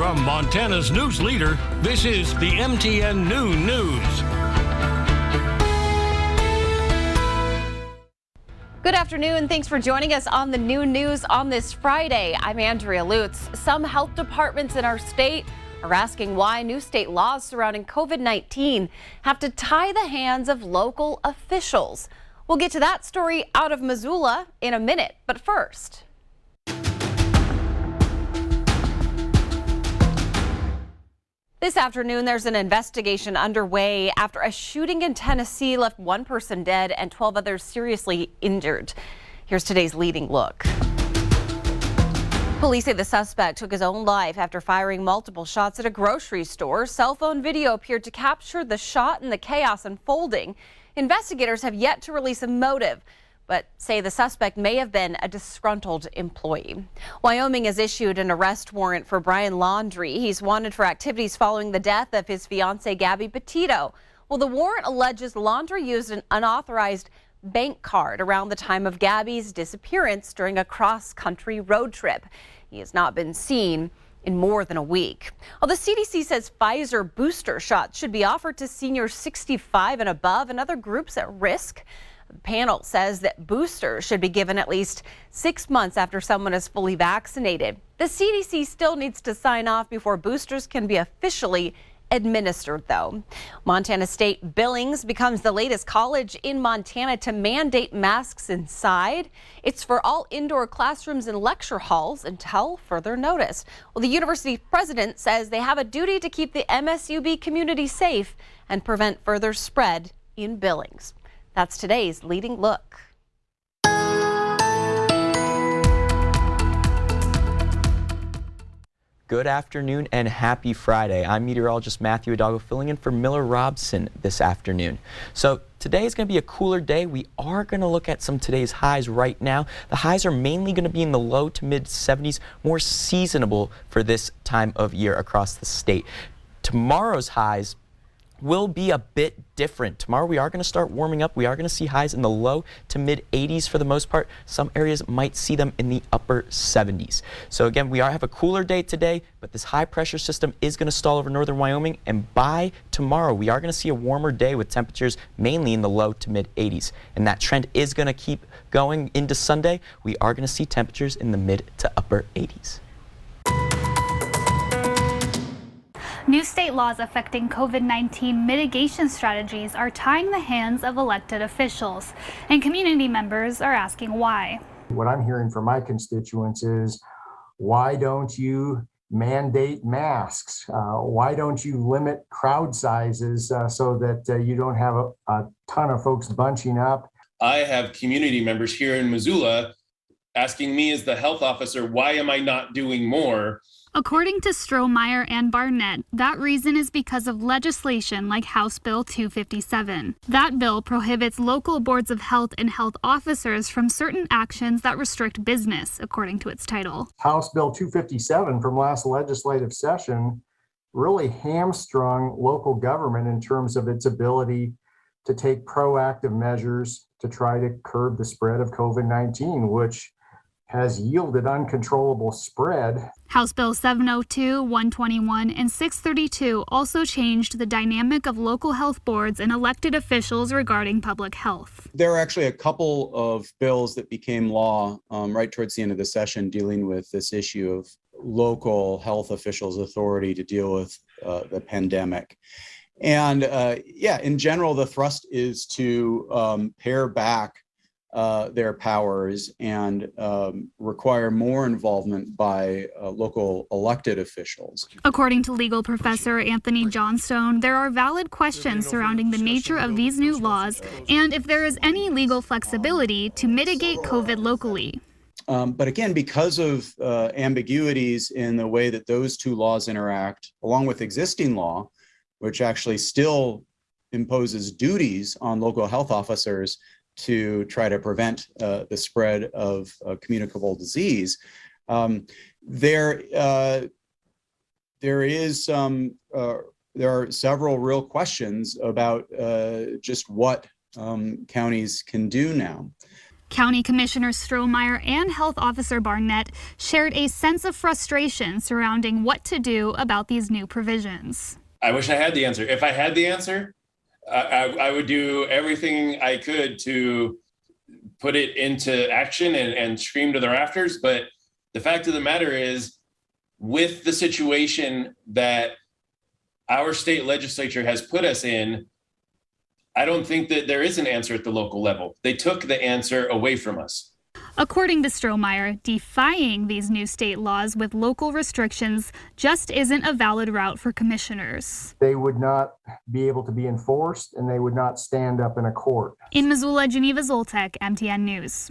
From Montana's news leader, this is the MTN Noon News. Good afternoon. Thanks for joining us on the Noon News on this Friday. I'm Andrea Lutz. Some health departments in our state are asking why new state laws surrounding COVID-19 have to tie the hands of local officials. We'll get to that story out of Missoula in a minute, but first. This afternoon, there's an investigation underway after a shooting in Tennessee left one person dead and 12 others seriously injured. Here's today's leading look. Police say the suspect took his own life after firing multiple shots at a grocery store. Cell phone video appeared to capture the shot and the chaos unfolding. Investigators have yet to release a motive, but say the suspect may have been a disgruntled employee. Wyoming has issued an arrest warrant for Brian Laundrie. He's wanted for activities following the death of his fiancee, Gabby Petito. Well, the warrant alleges Laundrie used an unauthorized bank card around the time of Gabby's disappearance during a cross-country road trip. He has not been seen in more than a week. Well, the CDC says Pfizer booster shots should be offered to seniors 65 and above and other groups at risk. The panel says that boosters should be given at least 6 months after someone is fully vaccinated. The CDC still needs to sign off before boosters can be officially administered, though. Montana State Billings becomes the latest college in Montana to mandate masks inside. It's for all indoor classrooms and lecture halls until further notice. Well, the university president says they have a duty to keep the MSUB community safe and prevent further spread in Billings. That's today's leading look. Good afternoon and happy Friday. I'm meteorologist Matthew Hidalgo filling in for Miller Robson this afternoon. So today is going to be a cooler day. We are going to look at some today's highs right now. The highs are mainly going to be in the low to mid 70s, more seasonable for this time of year across the state. Tomorrow's highs will be a bit different. Tomorrow we are going to start warming up. We are going to see highs in the low to mid 80s for the most part. Some areas might see them in the upper 70s. So again, we have a cooler day today, but this high pressure system is going to stall over northern Wyoming, and by tomorrow we are going to see a warmer day with temperatures mainly in the low to mid 80s. And that trend is going to keep going into Sunday. We are going to see temperatures in the mid to upper 80s. New state laws affecting COVID-19 mitigation strategies are tying the hands of elected officials, and community members are asking why. What I'm hearing from my constituents is, why don't you mandate masks? Why don't you limit crowd sizes so that you don't have a ton of folks bunching up? I have community members here in Missoula asking me as the health officer, why am I not doing more? According to Strohmeyer and Barnett, that reason is because of legislation like House Bill 257. That bill prohibits local boards of health and health officers from certain actions that restrict business, according to its title. House Bill 257 from last legislative session really hamstrung local government in terms of its ability to take proactive measures to try to curb the spread of COVID-19, which has yielded uncontrollable spread. House Bill 702, 121, and 632 also changed the dynamic of local health boards and elected officials regarding public health. There are actually a couple of bills that became law right towards the end of the session dealing with this issue of local health officials' authority to deal with the pandemic. And in general, the thrust is to pare back their powers and require more involvement by local elected officials. According to legal professor Anthony Johnstone, there are valid questions surrounding the nature of these new laws and if there is any legal flexibility to mitigate COVID locally. But again, because of ambiguities in the way that those two laws interact, along with existing law, which actually still imposes duties on local health officers to try to prevent the spread of communicable disease, there are several real questions about just what counties can do now. County Commissioner Strohmeyer and Health Officer Barnett shared a sense of frustration surrounding what to do about these new provisions. I wish I had the answer. If I had the answer, I would do everything I could to put it into action and scream to the rafters. But the fact of the matter is, with the situation that our state legislature has put us in, I don't think that there is an answer at the local level. They took the answer away from us. According to Strohmeyer, defying these new state laws with local restrictions just isn't a valid route for commissioners. They would not be able to be enforced, and they would not stand up in a court. In Missoula, Geneva Zoltek, MTN News.